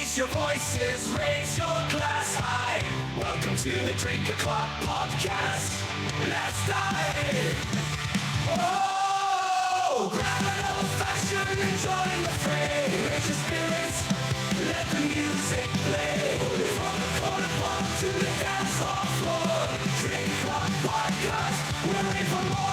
Raise your voices, raise your glass high. Welcome to the Drink O'Clock Podcast. Let's dive. Oh, grab an old fashioned and join the fray. Raise your spirits, let the music play. From the corner pub to the dance hall floor. Drink O'Clock Podcast, we're ready for more.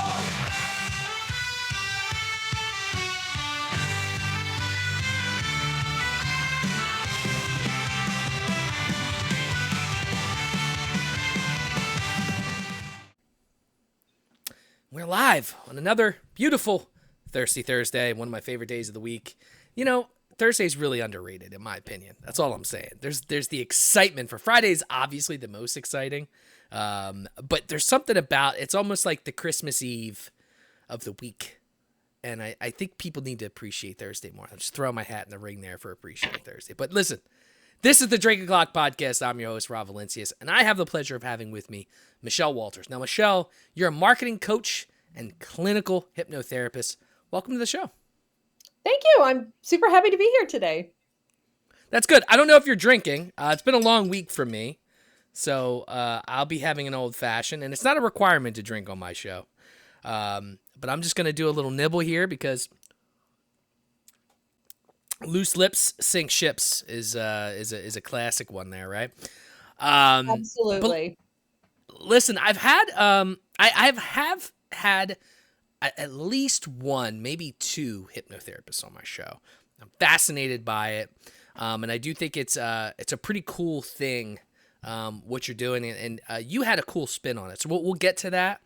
We're live on another beautiful Thirsty Thursday, one of my favorite days of the week. You know, Thursday's really underrated, in my opinion. That's all I'm saying. There's the excitement for Friday's obviously the most exciting, but there's something about it's almost like the Christmas Eve of the week, and I think people need to appreciate Thursday more. I'm just throwing my hat in the ring there for appreciating Thursday. But listen, this is the Drink O'Clock Podcast. I'm your host, Rob Valencius, and I have the pleasure of having with me Michelle Walters. Now, Michelle, you're a marketing coach and clinical hypnotherapist. Welcome to the show. Thank you. I'm super happy to be here today. That's good. I don't know if you're drinking. It's been a long week for me, so I'll be having an old fashioned, and it's not a requirement to drink on my show. But I'm just going to do a little nibble here because loose lips sink ships is a classic one there, right? Absolutely. Listen, I've had I have had at least one, maybe two hypnotherapists on my show. I'm fascinated by it, and I do think it's a pretty cool thing what you're doing, and you had a cool spin on it. So we'll get to that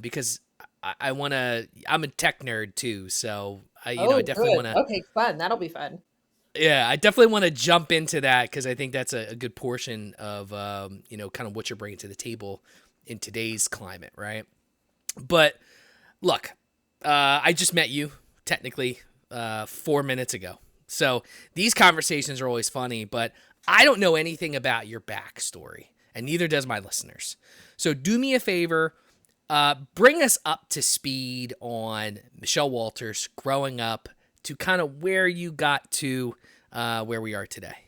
because I want to. I'm a tech nerd too, so I definitely want to. Okay, fun. That'll be fun. Yeah, I definitely want to jump into that because I think that's a good portion of, kind of what you're bringing to the table in today's climate, right? But look, I just met you technically 4 minutes ago. So these conversations are always funny, but I don't know anything about your backstory, and neither does my listeners. So do me a favor, bring us up to speed on Michelle Walters growing up to kind of where you got to where we are today.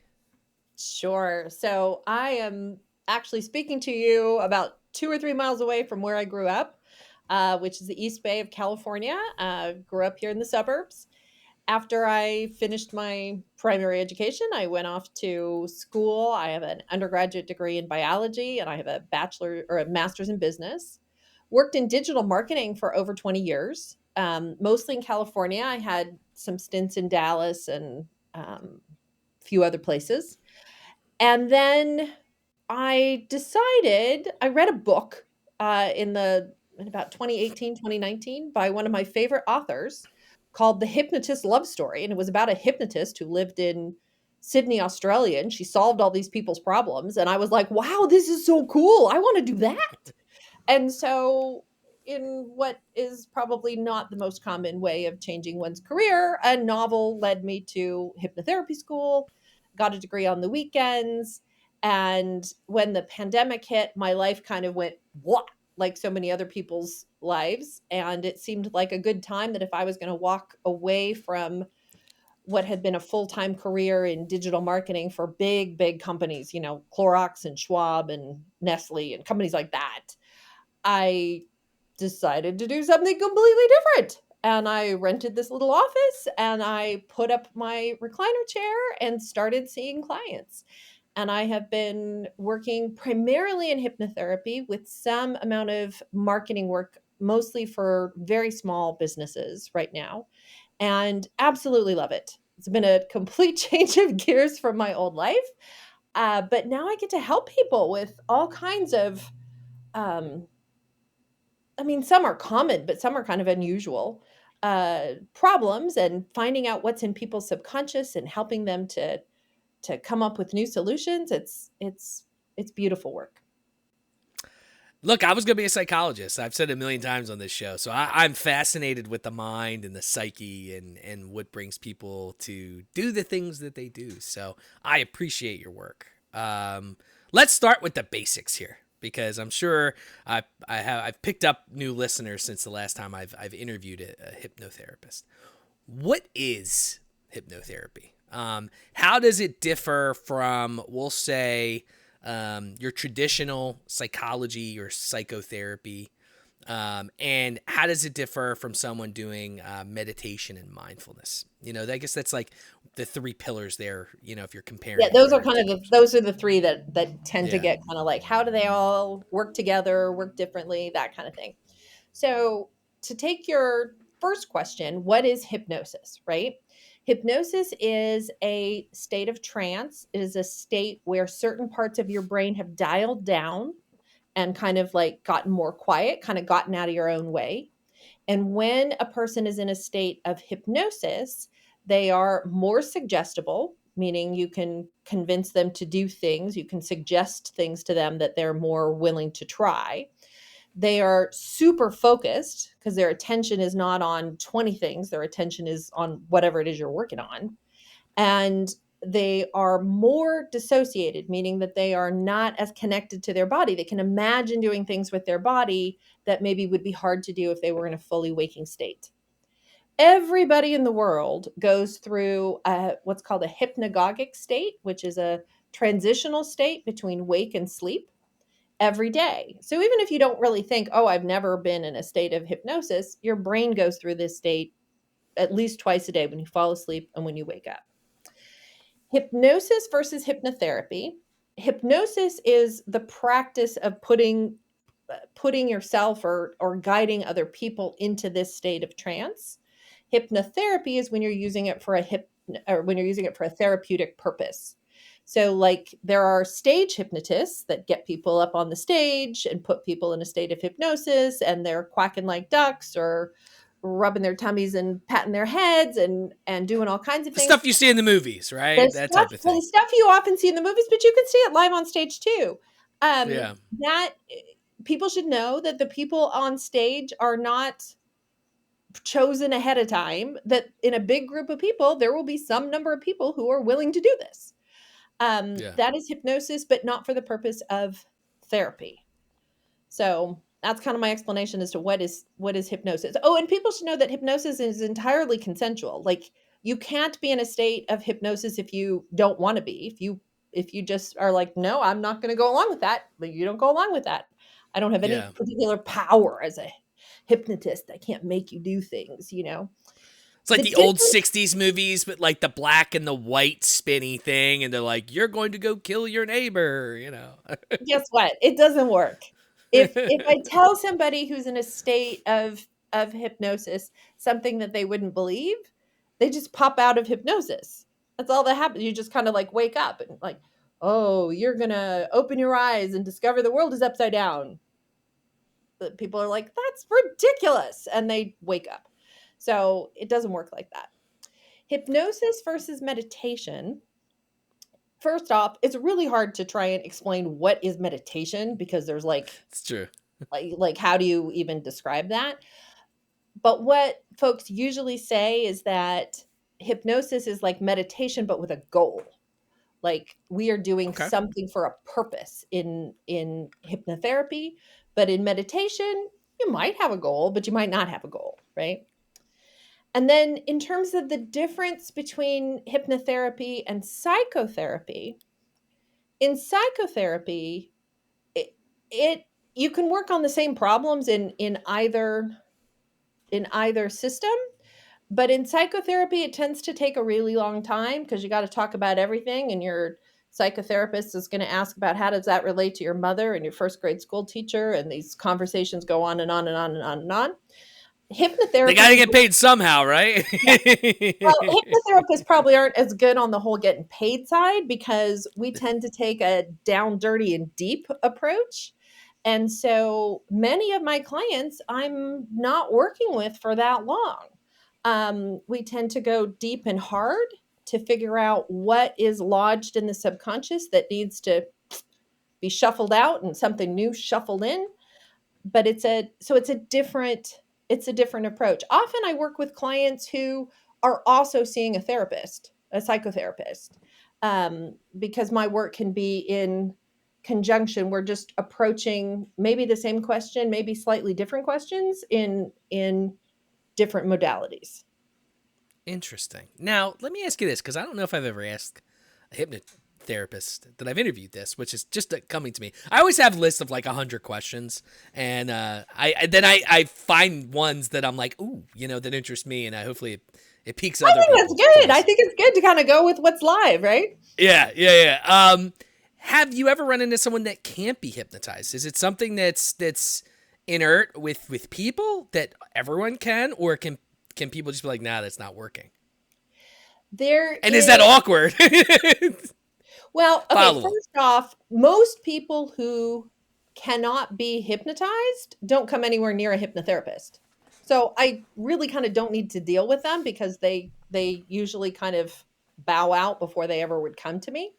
Sure. So I am actually speaking to you about 2 or 3 miles away from where I grew up, which is the East Bay of California. Grew up here in the suburbs. After I finished my primary education, I went off to school. I have an undergraduate degree in biology, and I have a bachelor or a master's in business. Worked in digital marketing for over 20 years, mostly in California. I had some stints in Dallas and a few other places. And then I read a book in about 2018, 2019 by one of my favorite authors called The Hypnotist Love Story. And it was about a hypnotist who lived in Sydney, Australia, and she solved all these people's problems. And I was like, wow, this is so cool. I want to do that. And so in what is probably not the most common way of changing one's career, a novel led me to hypnotherapy school, got a degree on the weekends. And when the pandemic hit, my life kind of went, what? Like so many other people's lives. And it seemed like a good time that if I was going to walk away from what had been a full-time career in digital marketing for big, big companies, Clorox and Schwab and Nestle and companies like that, I decided to do something completely different. And I rented this little office and I put up my recliner chair and started seeing clients. And I have been working primarily in hypnotherapy with some amount of marketing work, mostly for very small businesses right now, and absolutely love it. It's been a complete change of gears from my old life. But now I get to help people with all kinds of some are common, but some are kind of unusual problems, and finding out what's in people's subconscious and helping them to come up with new solutions. It's beautiful work. Look, I was going to be a psychologist. I've said it a million times on this show. So I'm fascinated with the mind and the psyche and what brings people to do the things that they do. So I appreciate your work. Let's start with the basics here, because I'm sure I've picked up new listeners since the last time I've interviewed a hypnotherapist. What is hypnotherapy? How does it differ from, we'll say, your traditional psychology or psychotherapy? And how does it differ from someone doing meditation and mindfulness? I guess that's like the three pillars there, if you're comparing Yeah, and those are comparing kind the of two. those are the three that tend to Yeah. get kind of like, how do they all work together, work differently, that kind of thing. So, to take your first question, what is hypnosis, right? Hypnosis is a state of trance. It is a state where certain parts of your brain have dialed down and kind of like gotten more quiet, kind of gotten out of your own way. And when a person is in a state of hypnosis, they are more suggestible, meaning you can convince them to do things, you can suggest things to them that they're more willing to try. They are super focused because their attention is not on 20 things, their attention is on whatever it is you're working on. And they are more dissociated, meaning that they are not as connected to their body. They can imagine doing things with their body that maybe would be hard to do if they were in a fully waking state. Everybody in the world goes through what's called a hypnagogic state, which is a transitional state between wake and sleep every day. So even if you don't really think, oh, I've never been in a state of hypnosis, your brain goes through this state at least twice a day when you fall asleep and when you wake up. Hypnosis versus hypnotherapy. Hypnosis is the practice of putting yourself or guiding other people into this state of trance. Hypnotherapy is when you're using it for a therapeutic purpose. So like there are stage hypnotists that get people up on the stage and put people in a state of hypnosis and they're quacking like ducks or rubbing their tummies and patting their heads and doing all kinds of The things. stuff you see in the movies, right? That type of The thing. stuff you often see in the movies, but you can see it live on stage too. Yeah. That people should know that the people on stage are not chosen ahead of time, that in a big group of people, there will be some number of people who are willing to do this. Yeah. That is hypnosis, but not for the purpose of therapy. So that's kind of my explanation as to what is hypnosis. Oh, and people should know that hypnosis is entirely consensual. Like you can't be in a state of hypnosis if you don't want to be. If you just are like, no, I'm not going to go along with that, but you don't go along with that. I don't have any Yeah. particular power as a hypnotist. I can't make you do things. It's like The the old difference, 60s movies, but like the black and the white spinny thing. And they're like, you're going to go kill your neighbor. guess what? It doesn't work. If I tell somebody who's in a state of hypnosis something that they wouldn't believe, they just pop out of hypnosis. That's all that happens. You just kind of like wake up and like, oh, you're gonna open your eyes and discover the world is upside down. But people are like, that's ridiculous, and they wake up. So it doesn't work like that. Hypnosis versus meditation. First off, it's really hard to try and explain what is meditation because there's It's true. like how do you even describe that? But what folks usually say is that hypnosis is like meditation but with a goal. Like we are doing Okay. something for a purpose in hypnotherapy, but in meditation, you might have a goal, but you might not have a goal, right? And then in terms of the difference between hypnotherapy and psychotherapy, in psychotherapy, it, it you can work on the same problems in either system, but in psychotherapy it tends to take a really long time because you got to talk about everything, and your psychotherapist is going to ask about how does that relate to your mother and your first grade school teacher, and these conversations go on and on and on and on and on. They got to Hypnotherapy, get paid somehow, right? yeah. Well, hypnotherapists probably aren't as good on the whole getting paid side because we tend to take a down, dirty, and deep approach. And so many of my clients I'm not working with for that long. We tend to go deep and hard to figure out what is lodged in the subconscious that needs to be shuffled out and something new shuffled in. But it's a different approach. Often I work with clients who are also seeing a therapist, a psychotherapist, because my work can be in conjunction. We're just approaching maybe the same question, maybe slightly different questions in different modalities. Interesting. Now, let me ask you this, because I don't know if I've ever asked a hypnotherapist that I've interviewed this, which is just coming to me. I always have lists of like 100 questions, and I find ones that I'm like, ooh, that interest me, and hopefully it piques I other think people. that's good. I think it's good to kind of go with what's live, right? Yeah. Have you ever run into someone that can't be hypnotized? Is it something that's inert with people that everyone can, or can people just be like, nah, that's not working? There And is that is, awkward? well, okay, Follow up. first off, most people who cannot be hypnotized don't come anywhere near a hypnotherapist. So I really kind of don't need to deal with them because they usually kind of bow out before they ever would come to me.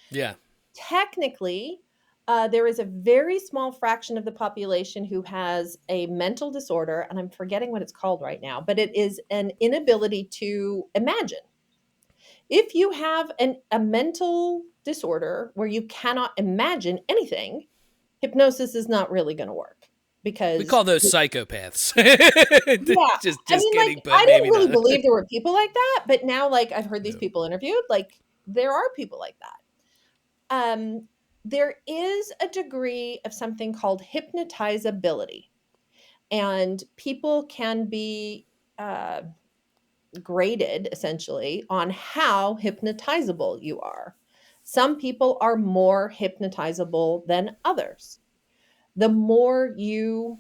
Yeah. Technically, there is a very small fraction of the population who has a mental disorder, and I'm forgetting what it's called right now, but it is an inability to imagine. If you have a mental disorder where you cannot imagine anything, hypnosis is not really going to work We because call those psychopaths. yeah, I just mean, like, kidding, but I didn't maybe really not. believe there were people like that, but now, like, I've heard these No. people interviewed, like, there are people like that. There is a degree of something called hypnotizability, and people can be uh, graded essentially on how hypnotizable you are. Some people are more hypnotizable than others. The more you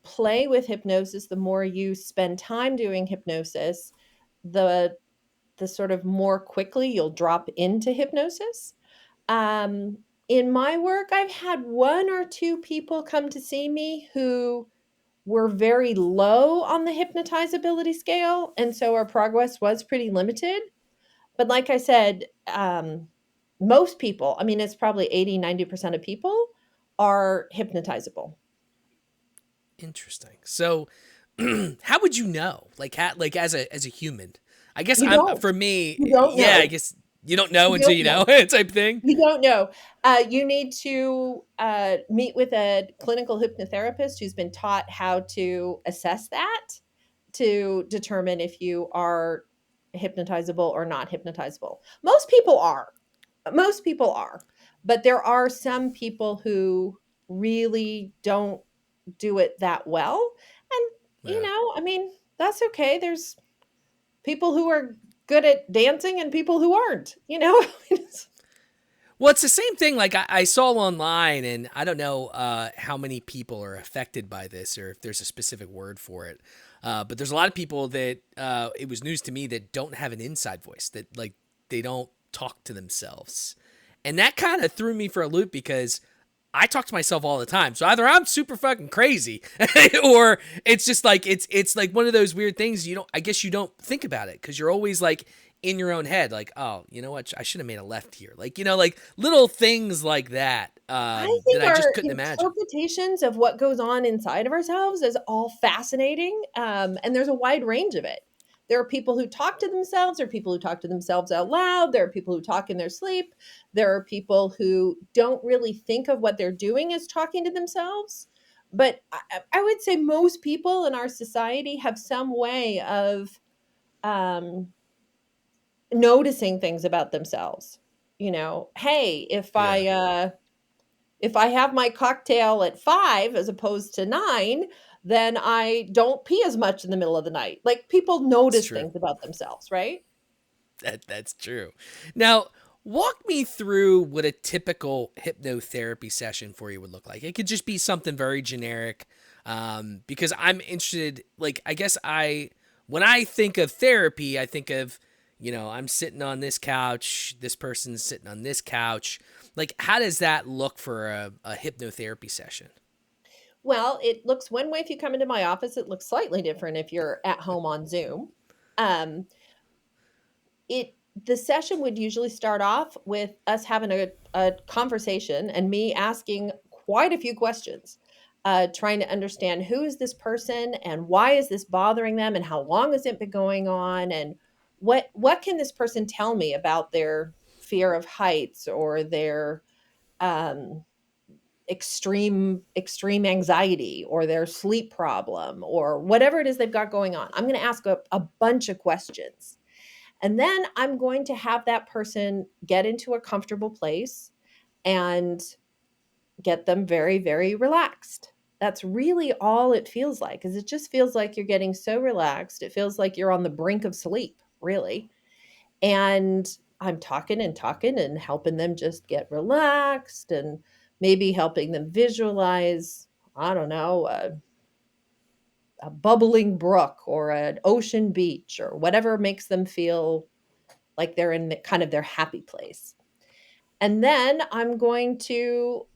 play with hypnosis, the more you spend time doing hypnosis, the the sort of more quickly you'll drop into hypnosis. Um, in my work, I've had one or two people come to see me who were very low on the hypnotizability scale, and so our progress was pretty limited. But like I said, most people, I mean, it's probably 80-90% of people are hypnotizable. Interesting. So, how would you know? Like as a human? I guess You I'm don't. for me. You don't Yeah, I know. guess you don't know You until don't you know know. type thing. You don't know. You need to meet with a clinical hypnotherapist who's been taught how to assess that to determine if you are hypnotizable or not hypnotizable. Most people are. Most people are. But there are some people who really don't do it that well. And, Yeah. I mean, that's okay. There's people who are good at dancing and people who aren't. Well, it's the same thing. Like I saw online, and I don't know how many people are affected by this, or if there's a specific word for it. But there's a lot of people that it was news to me that don't have an inside voice, that like they don't talk to themselves, and that kind of threw me for a loop because I talk to myself all the time. So either I'm super fucking crazy, or it's just like it's like one of those weird things. I guess you don't think about it because you're always like in your own head, like, oh, you know what, I should have made a left here, like like little things like that I that think I just our couldn't imagine. interpretations of what goes on inside of ourselves is all fascinating, and there's a wide range of it. There are people who talk to themselves, there are people who talk to themselves out loud, there are people who talk in their sleep, there are people who don't really think of what they're doing as talking to themselves. But I would say most people in our society have some way of um, noticing things about themselves. Hey, Yeah, if I have my cocktail at 5 as opposed to 9, then I don't pee as much in the middle of the night. Like, people it's notice true. things about themselves, right? That's true. Now, walk me through what a typical hypnotherapy session for you would look like. It could just be something very generic, because I'm interested. Like, I guess when I think of therapy, I think of, I'm sitting on this couch, this person's sitting on this couch. Like, how does that look for a hypnotherapy session? Well, it looks one way if you come into my office, it looks slightly different if you're at home on Zoom. Um, it the session would usually start off with us having a conversation and me asking quite a few questions, trying to understand who is this person and why is this bothering them and how long has it been going on and what can this person tell me about their fear of heights or their um, extreme anxiety or their sleep problem or whatever it is they've got going on. I'm going to ask a bunch of questions. And then I'm going to have that person get into a comfortable place and get them very, very relaxed. That's really all it feels like, is it just feels like you're getting so relaxed. It feels like you're on the brink of sleep, really. And I'm talking and talking and helping them just get relaxed and maybe helping them visualize, I don't know, a bubbling brook or an ocean beach or whatever makes them feel like they're in kind of their happy place. And then I'm going to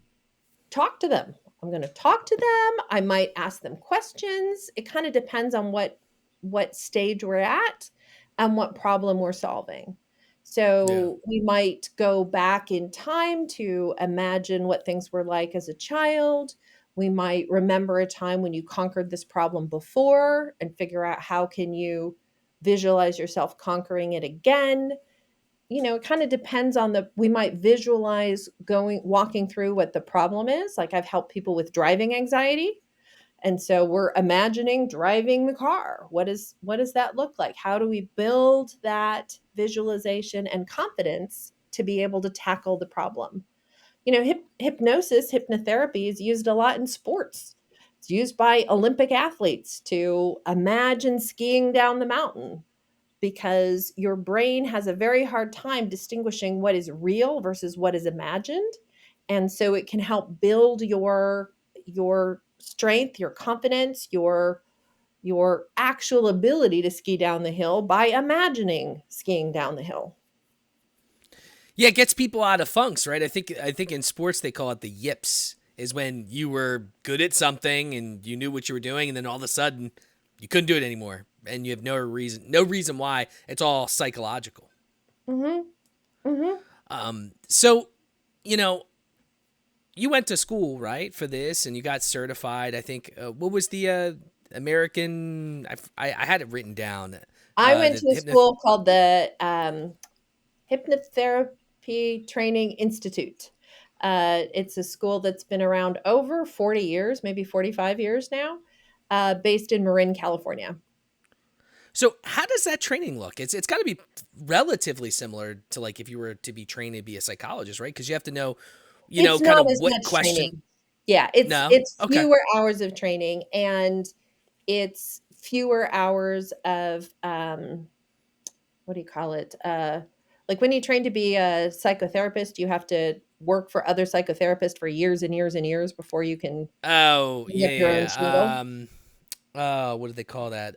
talk to them. I'm going to talk to them. I might ask them questions. It kind of depends on what stage we're at and what problem we're solving. Yeah. So we might go back in time to imagine what things were like as a child. We might remember a time when you conquered this problem before and figure out how can you visualize yourself conquering it again. It kind of depends on we might visualize walking through what the problem is. Like I've helped people with driving anxiety. And so we're imagining driving the car. What does that look like? How do we build that visualization and confidence to be able to tackle the problem? Hypnosis, hypnotherapy is used a lot in sports. It's used by Olympic athletes to imagine skiing down the mountain because your brain has a very hard time distinguishing what is real versus what is imagined. And so it can help build your strength, your confidence, your actual ability to ski down the hill by imagining skiing down the hill. Yeah, it gets people out of funks, right? I think in sports they call it the yips. Is when you were good at something and you knew what you were doing, and then all of a sudden you couldn't do it anymore, and you have no reason why. It's all psychological. Mhm. Mhm. So, you know, you went to school, right, for this, and you got certified. I think. What was the American? I had it written down. I went The to a hypnoth. school called the Hypnotherapy Training Institute. It's a school that's been around over 40 years, maybe 45 years now, based in Marin, California. So, how does that training look? It's got to be relatively similar to like if you were to be trained to be a psychologist, right? Because you have to know, It's kind not of as what much question. training. Yeah, it's No, it's okay. fewer hours of training and it's fewer hours of what do you call it? Like when you train to be a psychotherapist, you have to work for other psychotherapists for years and years and years before you can Oh bring yeah, up your own yeah. shingle. What do they call that?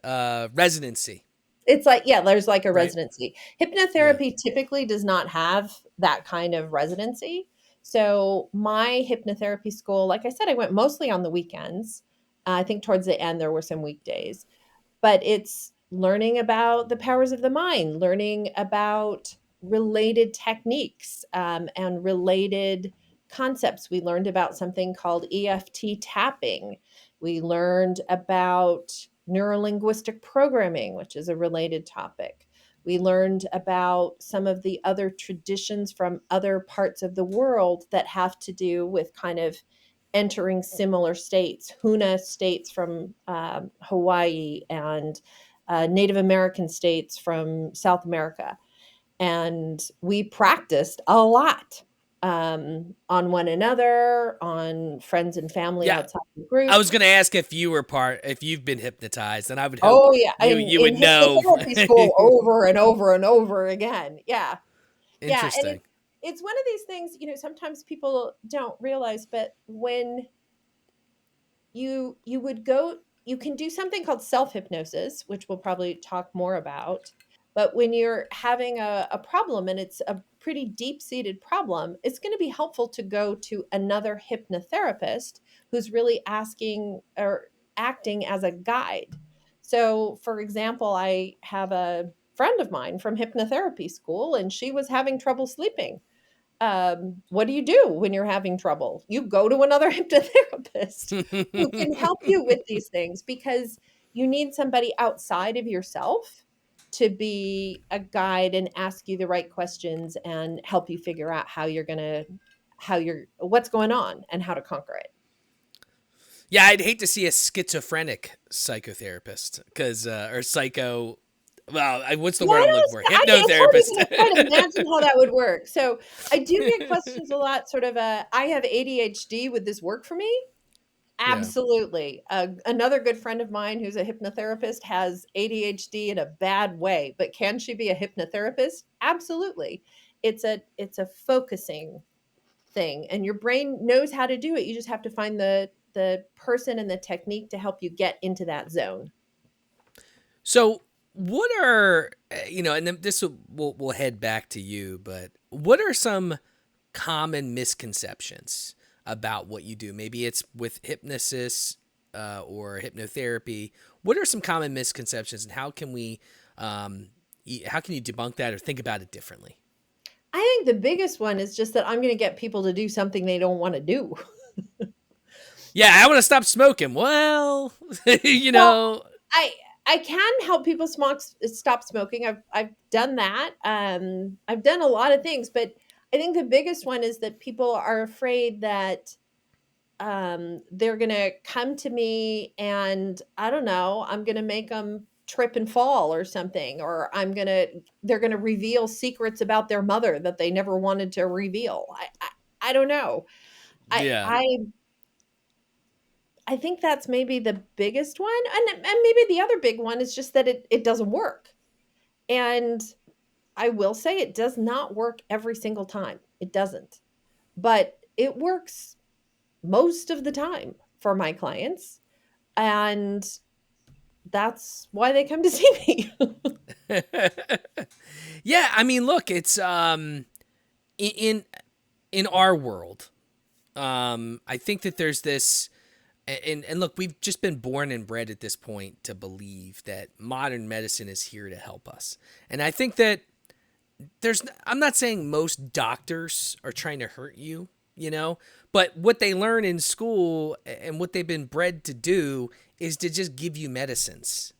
Residency, It's like, yeah, there's like a right? residency. Yeah. Hypnotherapy typically does not have that kind of residency. So my hypnotherapy school, like I said, I went mostly on the weekends. I think towards the end there were some weekdays, but it's learning about the powers of the mind, learning about related techniques and related concepts. We learned about something called EFT tapping. We learned about neurolinguistic programming, which is a related topic. We learned about some of the other traditions from other parts of the world that have to do with kind of entering similar states, Huna states from Hawaii and Native American states from South America. And we practiced a lot on one another, on friends and family Yeah. outside the I group. was gonna ask if you've been hypnotized, and I would hope Oh yeah, you in would know. hypnotherapy school over and over and over again. Yeah, yeah, and Interesting. it's one of these things. Sometimes people don't realize, but when you would go you can do something called self-hypnosis, which we'll probably talk more about. But when you're having a problem and it's a pretty deep-seated problem, it's going to be helpful to go to another hypnotherapist who's really asking or acting as a guide. So, for example, I have a friend of mine from hypnotherapy school, and she was having trouble sleeping. What do you do when you're having trouble? You go to another hypnotherapist who can help you with these things because you need somebody outside of yourself to be a guide and ask you the right questions and help you figure out what's going on and how to conquer it. Yeah, I'd hate to see a schizophrenic psychotherapist because or psycho. Well, what's the Yeah, word I'm looking for? it's hard even to try to Hypnotherapist. imagine how that would work. So I do get questions a lot, sort of I have ADHD, would this work for me? Yeah. Absolutely. Another good friend of mine who's a hypnotherapist has ADHD in a bad way, but can she be a hypnotherapist? Absolutely. It's a focusing thing, and your brain knows how to do it. You just have to find the person and the technique to help you get into that zone. So, what are and then this will head back to you, but what are some common misconceptions about what you do? Maybe it's with hypnosis or hypnotherapy. What are some common misconceptions, and how can you debunk that or think about it differently? I think the biggest one is just that I'm going to get people to do something they don't want to do. Yeah, I want to stop smoking. Well, you Well, know, I I can help people stop smoking. I've done that. I've done a lot of things, but I think the biggest one is that people are afraid that they're gonna come to me and I don't know, I'm gonna make them trip and fall or something, or they're gonna reveal secrets about their mother that they never wanted to reveal. I don't know. I yeah. I I think that's maybe the biggest one, and maybe the other big one is just that it doesn't work. And I will say it does not work every single time. It doesn't. But it works most of the time for my clients, and that's why they come to see me. Yeah, I mean, look, it's in in our world. I think that there's this and look, we've just been born and bred at this point to believe that modern medicine is here to help us. And I think that I'm not saying most doctors are trying to hurt you, but what they learn in school and what they've been bred to do is to just give you medicines,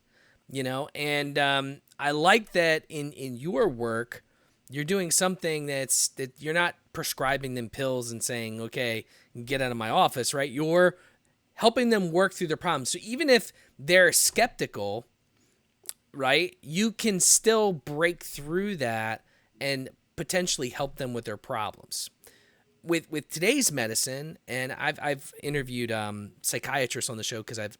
and I like that in your work, you're doing something that you're not prescribing them pills and saying, okay, get out of my office, right? You're helping them work through their problems. So even if they're skeptical, right, you can still break through that and potentially help them with their problems. With today's medicine, and I've interviewed psychiatrists on the show because I've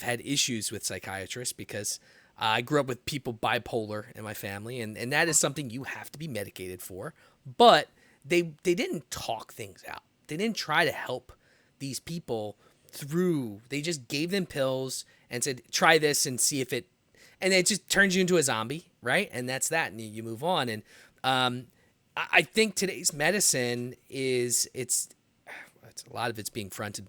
had issues with psychiatrists because I grew up with people bipolar in my family, and that is something you have to be medicated for. But they didn't talk things out. They didn't try to help these people through. They just gave them pills and said, try this and see if it, and it just turns you into a zombie, right? And that's that, and you move on. And I think today's medicine it's a lot of it's being fronted.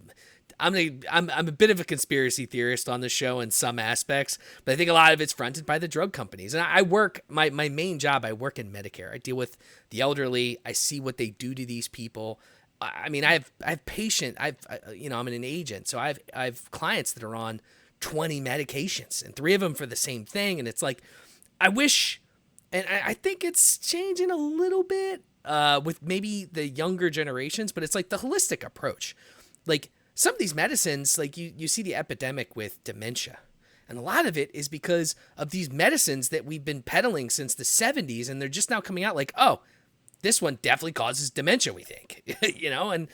I'm a bit of a conspiracy theorist on the show in some aspects, but I think a lot of it's fronted by the drug companies. And I work my main job. I work in Medicare. I deal with the elderly. I see what they do to these people. I mean, I have patient. I'm an agent, so I have clients that are on 20 medications and 3 of them for the same thing. And it's like, I wish, and I think it's changing a little bit with maybe the younger generations, but it's like the holistic approach. Like some of these medicines, like you see the epidemic with dementia. And a lot of it is because of these medicines that we've been peddling since the 70s, and they're just now coming out like, oh, this one definitely causes dementia, we think, and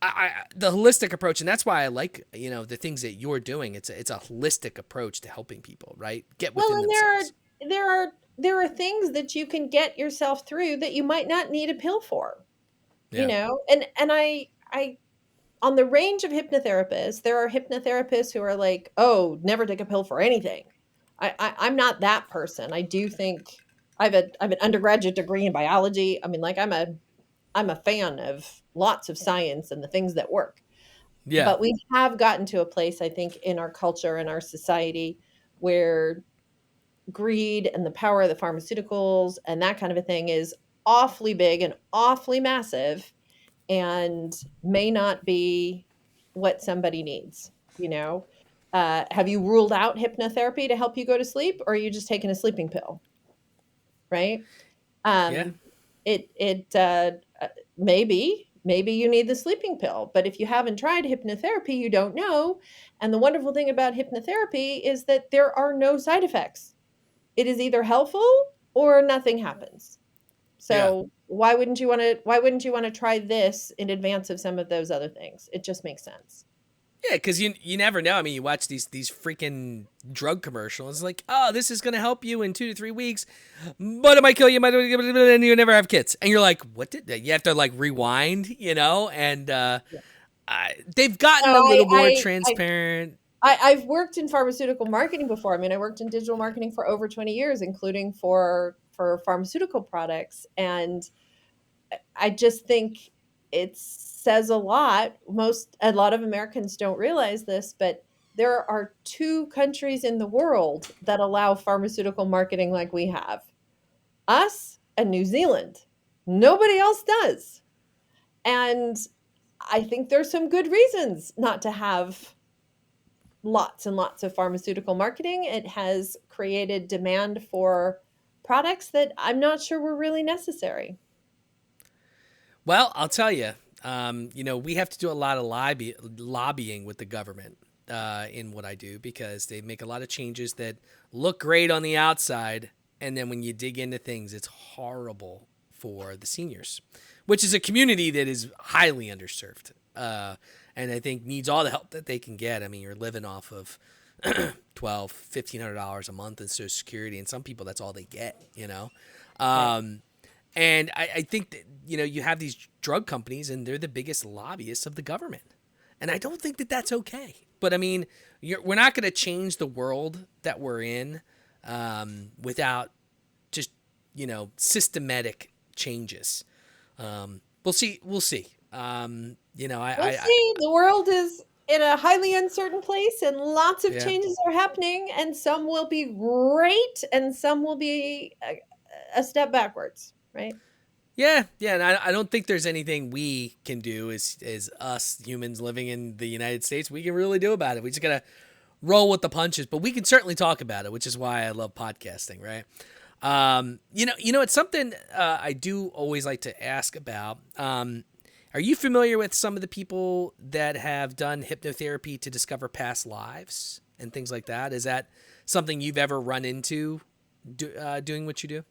the holistic approach, and that's why I like, the things that you're doing. It's a holistic approach to helping people, right? Get Well, within and themselves. there are things that you can get yourself through that you might not need a pill for, Yeah. and I on the range of hypnotherapists, there are hypnotherapists who are like, "Oh, never take a pill for anything." I'm not that person. I do think I have an undergraduate degree in biology. I mean, like I'm a fan of lots of science and the things that work. Yeah. But we have gotten to a place, I think, in our culture and our society where greed and the power of the pharmaceuticals and that kind of a thing is awfully big and awfully massive and may not be what somebody needs, you know? Have you ruled out hypnotherapy to help you go to sleep, or are you just taking a sleeping pill? Right? Yeah. Um, it maybe you need the sleeping pill. But if you haven't tried hypnotherapy, you don't know. And the wonderful thing about hypnotherapy is that there are no side effects. It is either helpful or nothing happens. Yeah. So why wouldn't you want to try this in advance of some of those other things? It just makes sense. Yeah, because you never know. I mean, you watch these freaking drug commercials. It's like, oh, this is gonna help you in 2 to 3 weeks, but it might kill you, and you never have kids. And you're like, what did that? You have to like rewind, and they've gotten a No, little more transparent. I've worked in pharmaceutical marketing before. I mean, I worked in digital marketing for over 20 years, including for pharmaceutical products. And I just think it says a lot of Americans don't realize this, but there are two countries in the world that allow pharmaceutical marketing like we have, us and New Zealand. Nobody else does. And I think there's some good reasons not to have lots and lots of pharmaceutical marketing. It has created demand for products that I'm not sure were really necessary. Well, I'll tell you, we have to do a lot of lobbying with the government in what I do because they make a lot of changes that look great on the outside, and then when you dig into things, it's horrible for the seniors, which is a community that is highly underserved, and I think needs all the help that they can get. I mean, you're living off of $1,200, $1,500 a month in Social Security, and some people that's all they get. Right. And I think that, you have these drug companies and they're the biggest lobbyists of the government. And I don't think that that's okay. But I mean, we're not going to change the world that we're in without just, systematic changes. We'll see. We'll see. We'll see. The world is in a highly uncertain place, and lots of Yeah. changes are happening, and some will be great, and some will be a step backwards, right? Yeah, yeah, and I don't think there's anything we can do as us humans living in the United States we can really do about it. We just gotta roll with the punches, but we can certainly talk about it, which is why I love podcasting, right? It's something I do always like to ask about. Are you familiar with some of the people that have done hypnotherapy to discover past lives and things like that? Is that something you've ever run into doing what you do?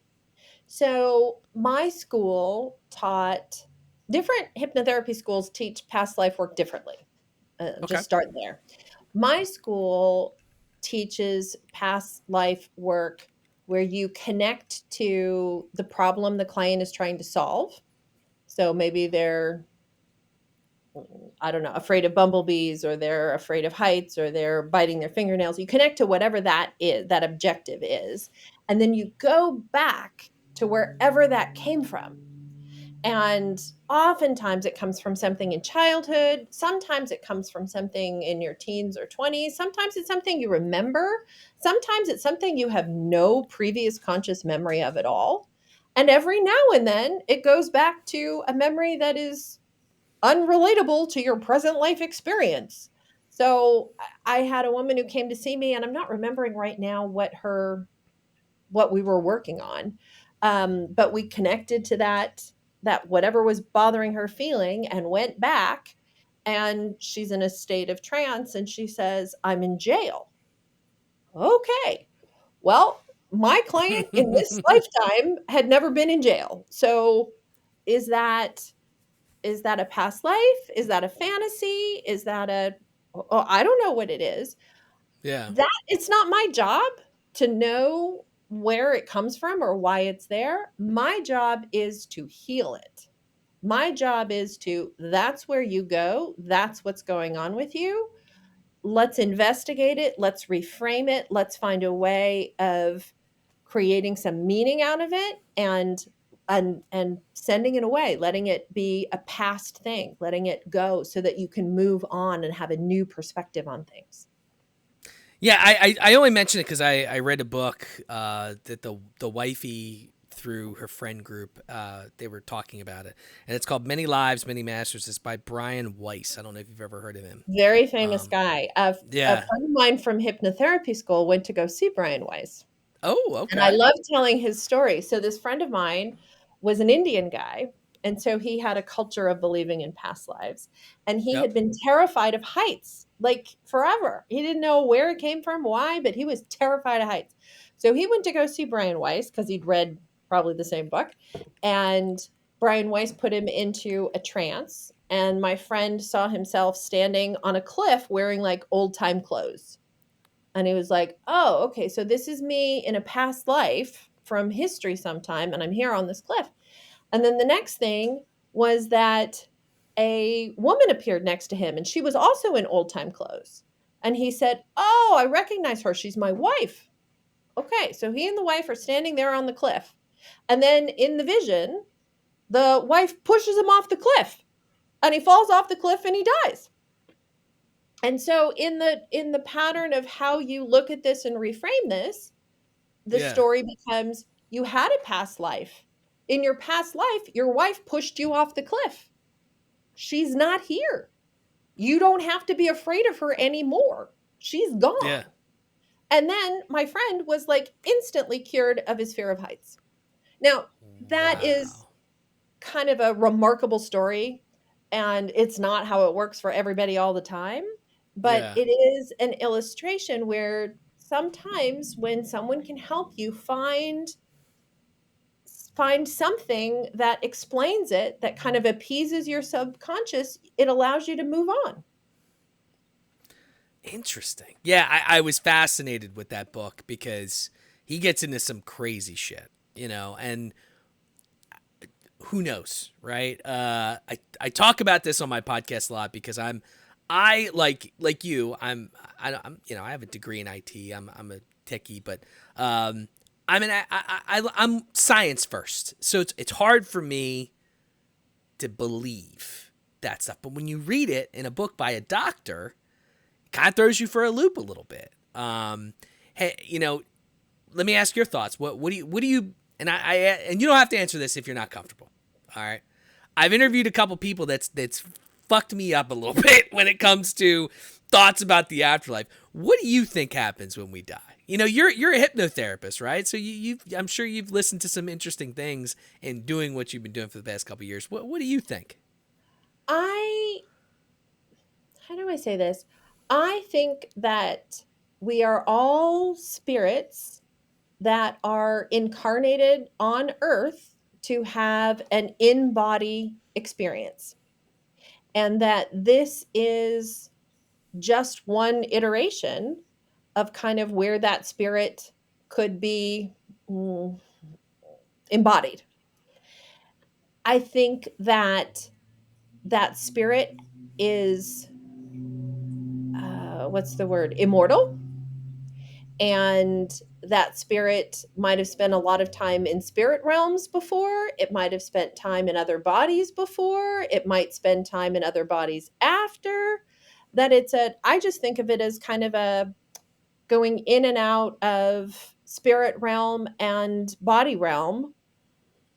So, my school taught different hypnotherapy schools teach past life work differently. Okay. Just start there. My school teaches past life work where you connect to the problem the client is trying to solve. So maybe they're, I don't know, afraid of bumblebees, or they're afraid of heights, or they're biting their fingernails. You connect to whatever that is, that objective is. And then you go back to wherever that came from. And oftentimes it comes from something in childhood. Sometimes it comes from something in your teens or 20s. Sometimes it's something you remember. Sometimes it's something you have no previous conscious memory of at all. And every now and then it goes back to a memory that is unrelatable to your present life experience. So I had a woman who came to see me, and I'm not remembering right now what we were working on, but we connected to that whatever was bothering her feeling, and went back, and she's in a state of trance, and she says, "I'm in jail." Okay, well, my client in this lifetime had never been in jail. So is that is that a past life? Is that a fantasy? Is that a oh, I don't know what it is. Yeah. That it's not my job to know where it comes from or why it's there. My job is to heal it. My job is to, that's where you go. That's what's going on with you. Let's investigate it. Let's reframe it. Let's find a way of creating some meaning out of it, and sending it away, letting it be a past thing, letting it go so that you can move on and have a new perspective on things. Yeah, I only mention it because I read a book that the wifey through her friend group they were talking about it, and it's called Many Lives, Many Masters. It's by Brian Weiss. I don't know if you've ever heard of him. Very famous Um, guy. A yeah. friend of mine from hypnotherapy school went to go see Brian Weiss. Oh, And I okay. love telling his story. So this friend of mine was an Indian guy, And so he had a culture of believing in past lives. And he Yep. had been terrified of heights like forever. He didn't know where it came from, why, but he was terrified of heights. So he went to go see Brian Weiss because he'd read probably the same book. And Brian Weiss put him into a trance. And my friend saw himself standing on a cliff wearing like old time clothes. And he was like, oh, okay, so this is me in a past life from history sometime, and I'm here on this cliff. And then the next thing was that a woman appeared next to him, and she was also in old time clothes. And he said, oh, I recognize her. She's my wife. Okay, so he and the wife are standing there on the cliff. And then in the vision, the wife pushes him off the cliff, and he falls off the cliff and he dies. And so in the pattern of how you look at this and reframe this, the Yeah. story becomes you had a past life. In your past life, your wife pushed you off the cliff. She's not here. You don't have to be afraid of her anymore. She's gone. Yeah. And then my friend was like instantly cured of his fear of heights. Now, that is Wow. kind of a remarkable story, and it's not how it works for everybody all the time, but Yeah. it is an illustration where sometimes when someone can help you find something that explains it, that kind of appeases your subconscious, it allows you to move on. Interesting. Yeah, I was fascinated with that book because he gets into some crazy shit, and who knows, right? I talk about this on my podcast a lot because I like you. I have a degree in IT. I'm a techie, but I'm science first, so it's hard for me to believe that stuff. But when you read it in a book by a doctor, it kind of throws you for a loop a little bit. Hey, let me ask your thoughts. What do you and you don't have to answer this if you're not comfortable. All right. I've interviewed a couple people that's fucked me up a little bit when it comes to thoughts about the afterlife. What do you think happens when we die? You're a hypnotherapist, right? So I'm sure you've listened to some interesting things in doing what you've been doing for the past couple of years. What do you think? How do I say this? I think that we are all spirits that are incarnated on earth to have an in-body experience. And that this is just one iteration of kind of where that spirit could be embodied. I think that that spirit is what's the word? Immortal. And that spirit might have spent a lot of time in spirit realms before. It might have spent time in other bodies before. It might spend time in other bodies after. I just think of it as kind of a going in and out of spirit realm and body realm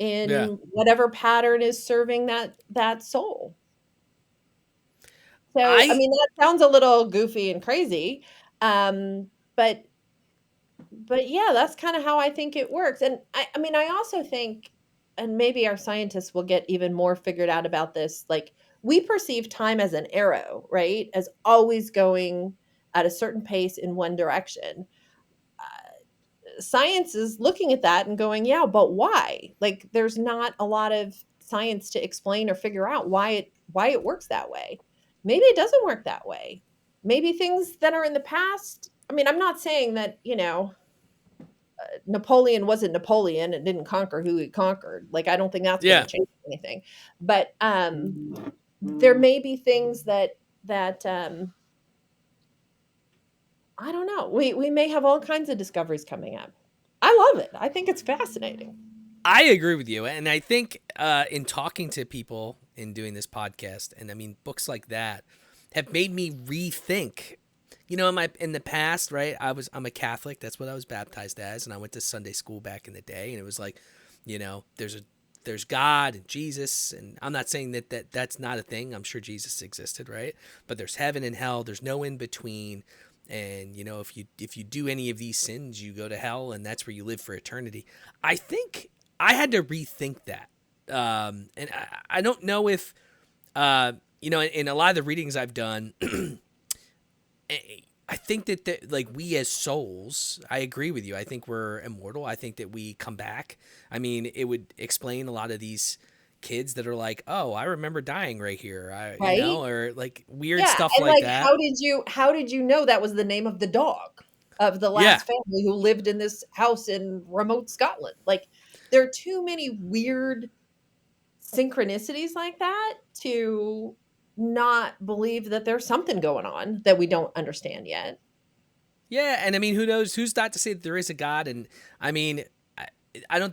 Yeah. in whatever pattern is serving that soul. So, I I mean, that sounds a little goofy and crazy, um, but yeah, that's kind of how I think it works. And I mean, I also think, and maybe our scientists will get even more figured out about this, like we perceive time as an arrow, right? As always going at a certain pace in one direction. Science is looking at that and going, yeah, but why? Like there's not a lot of science to explain or figure out why it works that way. Maybe it doesn't work that way. Maybe things that are in the past, I mean, I'm not saying that, Napoleon wasn't Napoleon and didn't conquer who he conquered. Like I don't think that's going to yeah. change anything. But there may be things that I don't know. We may have all kinds of discoveries coming up. I love it. I think it's fascinating. I agree with you, and I think in talking to people in doing this podcast, and I mean books like that have made me rethink. In the past, right? I'm a Catholic. That's what I was baptized as, and I went to Sunday school back in the day, and it was like, there's God and Jesus, and I'm not saying that's not a thing. I'm sure Jesus existed, right? But there's heaven and hell. There's no in between. And if you do any of these sins, you go to hell, and that's where you live for eternity. I think I had to rethink that And I don't know if in a lot of the readings I've done, I think that like we as souls, I agree with you. I think we're immortal. I think that we come back. I mean, it would explain a lot of these kids that are like, "Oh, I remember dying right here," Right? or like weird Yeah, stuff and, like like, that. how did you know that was the name of the dog of the Yeah, last family who lived in this house in remote Scotland? Like, there are too many weird synchronicities like that to not believe that there's something going on that we don't understand yet. yeah, and I mean, who knows? Who's not to say that there is a God? And I mean, I, I don't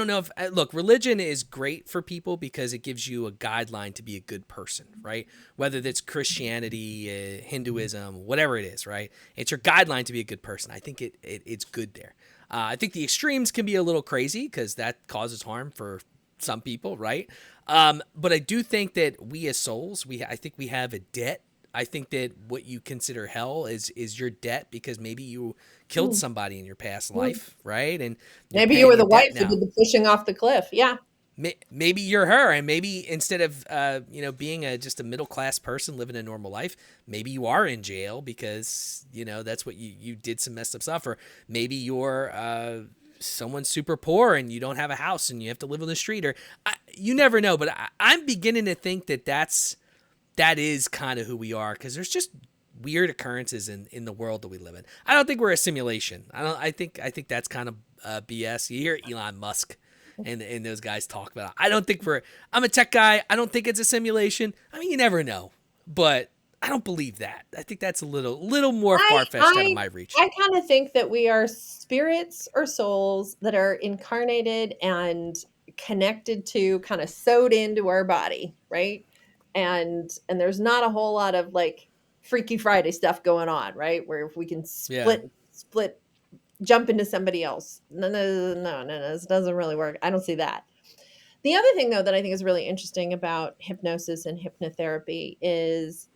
know if look, religion is great for people because it gives you a guideline to be a good person, right? Whether that's Christianity, Hinduism, whatever it is, right? It's your guideline to be a good person. I think it's good there. I think the extremes can be a little crazy because that causes harm for some people, right? But I do think that we as souls, I think we have a debt. I think that what you consider hell is your debt because maybe you killed Mm, somebody in your past mm. life, right? And you're Maybe you were paying a the debt wife who now. did the pushing off the cliff. Yeah. Maybe you're her, and maybe instead of being just a middle class person living a normal life, maybe you are in jail because that's what you did some messed up stuff, or maybe you're someone super poor and you don't have a house and you have to live on the street, or you never know. But I'm beginning to think that is kind of who we are because there's just weird occurrences in the world that we live in. I don't think we're a simulation. I think that's kind of BS. You hear Elon Musk and those guys talk about it. I don't think we're. I'm a tech guy. I don't think it's a simulation. I mean, you never know, but I don't believe that. I think that's a little more I far fetched out of I my reach. I kind of think that we are spirits or souls that are incarnated and connected to kind of sewed into our body, right? And there's not a whole lot of like Freaky Friday stuff going on, right? Where if we can Yeah. split jump into somebody else. No, this doesn't really work. I don't see that. The other thing though that I think is really interesting about hypnosis and hypnotherapy is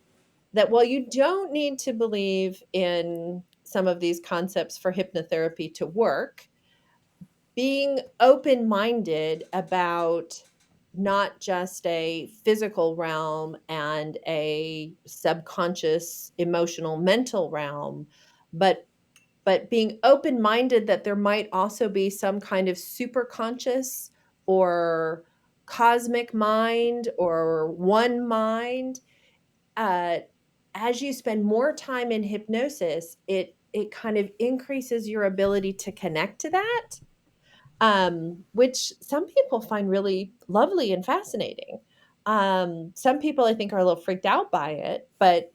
that while you don't need to believe in some of these concepts for hypnotherapy to work, being open minded about not just a physical realm and a subconscious emotional mental realm, but being open minded that there might also be some kind of super conscious or cosmic mind or one mind, uh, as you spend more time in hypnosis, it kind of increases your ability to connect to that, which some people find really lovely and fascinating. Some people I think are a little freaked out by it, but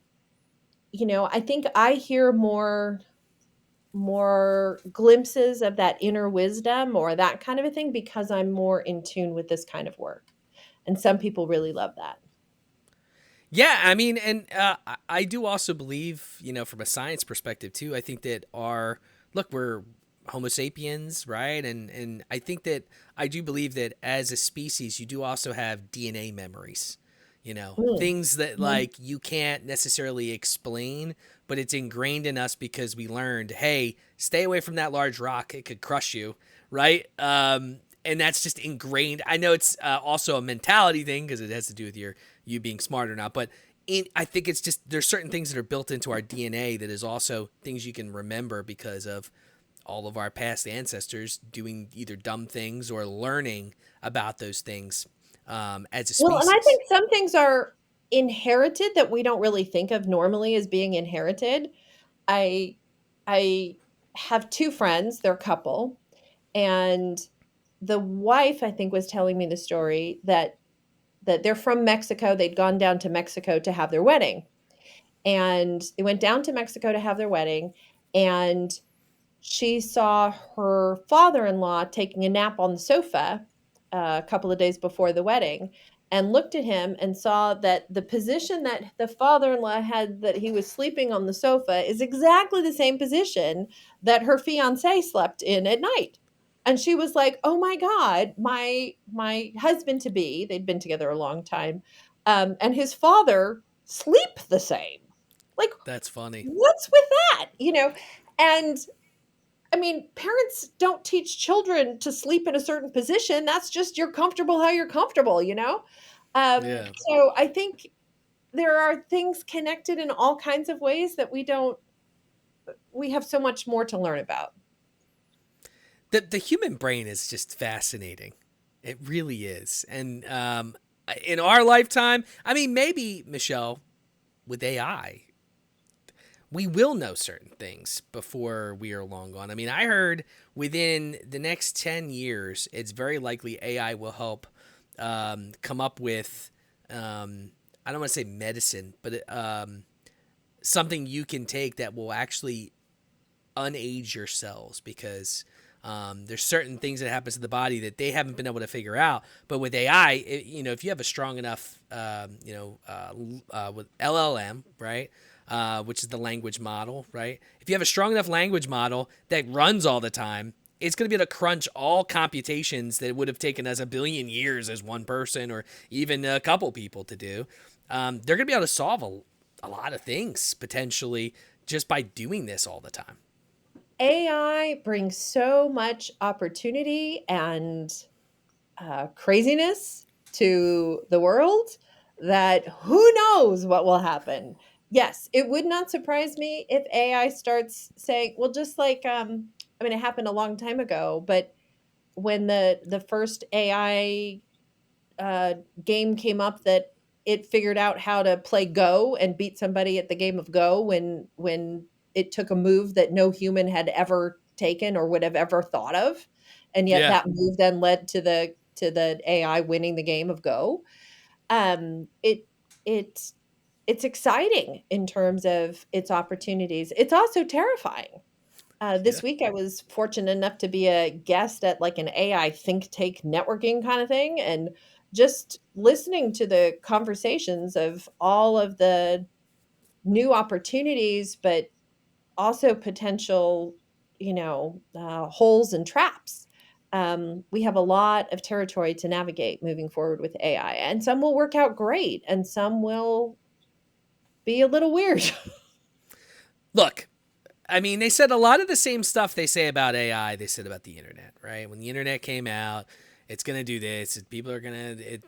I think I hear more glimpses of that inner wisdom or that kind of a thing because I'm more in tune with this kind of work. And some people really love that. Yeah, I mean, and I do also believe, from a science perspective too. I think that we're Homo sapiens, right? And I think that I do believe that as a species, you do also have DNA memories. Mm, Things that mhm. like you can't necessarily explain, but it's ingrained in us because we learned, hey, stay away from that large rock; it could crush you, right? And that's just ingrained. I know it's also a mentality thing because it has to do with you being smart or not, but I think it's just there's certain things that are built into our DNA that is also things you can remember because of all of our past ancestors doing either dumb things or learning about those things as a Well, and I species. think some things are inherited that we don't really think of normally as being inherited. I I have 2 friends, they're a couple, and the wife, I think, was telling me the story that they're from Mexico, they'd gone down to Mexico to have their wedding, and they went down to Mexico to have their wedding, and she saw her father-in-law taking a nap on the sofa a couple of days before the wedding and looked at him and saw that the position that the father-in-law had that he was sleeping on the sofa is exactly the same position that her fiance slept in at night. And she was like, "Oh my god, my husband to be, they'd been together a long time, and his father sleep the same. Like, That's funny. what's with that?" And I mean, parents don't teach children to sleep in a certain position. That's just you're comfortable how you're comfortable, you know? Yeah. So I think there are things connected in all kinds of ways that we have so much more to learn about. The human brain is just fascinating. It really is. And in our lifetime, I mean, maybe, Michelle, with AI, we will know certain things before we are long gone. I mean, I heard within the next 10 years, it's very likely AI will help come up with, I don't want to say medicine, but something you can take that will actually unage your cells because there's certain things that happens to the body that they haven't been able to figure out. But with AI, if you have a strong enough, with LLM, right, which is the language model, right? If you have a strong enough language model that runs all the time, it's going to be able to crunch all computations that would have taken us a billion years as one person or even a couple people to do. They're going to be able to solve a lot of things potentially just by doing this all the time. AI brings so much opportunity and craziness to the world that who knows what will happen. Yes, it would not surprise me if AI starts saying, well, just like, I mean, it happened a long time ago, but when the first AI uh, game came up that it figured out how to play Go and beat somebody at the game of Go when it took a move that no human had ever taken or would have ever thought of, and yet Yeah. that move then led to the AI winning the game of Go. It it it's exciting in terms of its opportunities. It's also terrifying. Yeah. This week, I was fortunate enough to be a guest at like an AI think tank networking kind of thing. And just listening to the conversations of all of the new opportunities, but also potential, holes and traps. We have a lot of territory to navigate moving forward with AI, and some will work out great, and some will be a little weird. Look, I mean, they said a lot of the same stuff they say about AI, they said about the internet, right? When the internet came out, it's going to do this. People are going to.